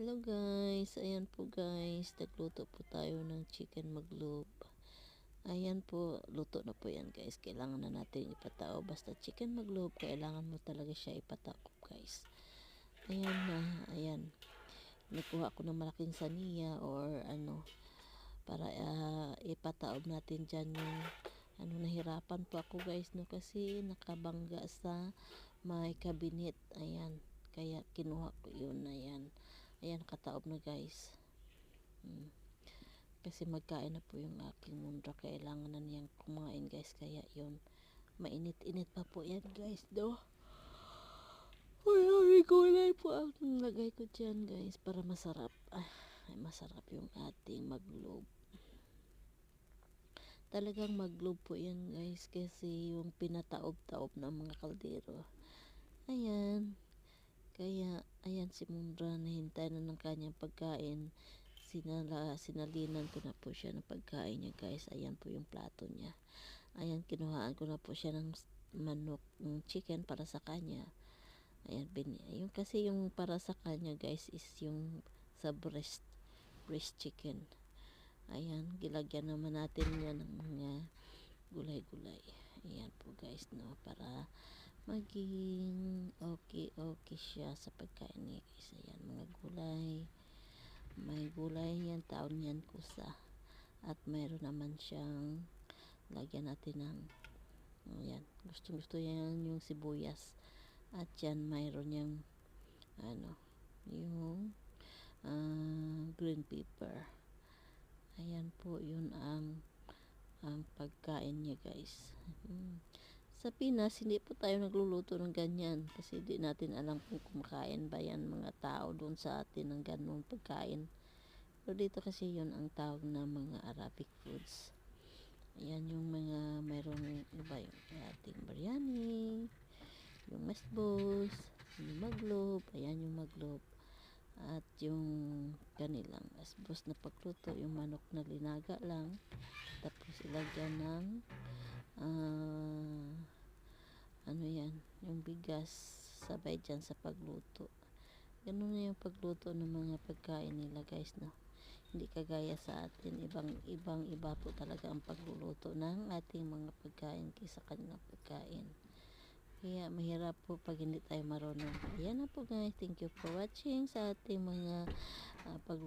Hello guys, ayan po guys, nagluto po tayo ng chicken maglobe. Ayan po, luto na po yan guys. Kailangan na natin ipatao. Basta chicken maglobe, kailangan mo talaga siya ipatao guys. Ayan na, ayan. Nakuha ko ng malaking saniya or ano, para ipataob natin dyan yung nahirapan po ako guys no, kasi nakabangga sa may cabinet. Ayan, kaya kinuha ko yun. Ayan, kataob na guys. Kasi magkain na po yung aking mundra, kailangan na niyang kumain guys, kaya yun, mainit-init pa po yan guys no. May gulay po ang lagay ko dyan guys para masarap. Masarap yung ating maglobe. Talagang maglobe po yan guys, kasi yung pinataob-taob ng mga kaldero. Ayan, kaya ayan si Mundra, nahintay na ng kanyang pagkain. Sinalinan ko na po siya ng pagkain niya guys. Ayan po yung plato niya. Ayan, kinuhaan ko na po siya ng manok, ng chicken para sa kanya. Ayan, yung kasi yung para sa kanya guys is yung sa breast chicken. Ayan, gilagyan naman natin yan ng mga gulay-gulay. Ayan po guys no, para maging okay siya sa pagkain niya guys. Ayan, mga gulay, may gulay yan, taon yan kusa, at mayroon naman siyang lagyan natin ng ayan, gusto yan yung sibuyas, at yan mayroon yung yung green pepper. Ayan po, yun ang pagkain niya guys. Sa Pinas, hindi po tayo nagluluto ng ganyan kasi di natin alam kung kumakain ba yan mga tao doon sa atin ng ganung pagkain. Pero dito kasi yun ang tawag na mga Arabic foods. Ayan yung mga mayroong iba, yung ating biryani, yung masbos, yung maglobe. Ayan yung maglobe. At yung kanilang masbos na pagluto, yung manok na linaga lang. Tapos ilagyan ng yung bigas sabay dyan sa pagluto. Ganun na yung pagluto ng mga pagkain nila guys no. Hindi kagaya sa atin, ibang iba po talaga ang pagluluto ng ating mga pagkain kaysa kanilang pagkain. Kaya mahirap po pag hindi tayo marunong. Ayan na po guys, thank you for watching sa ating mga pagluto.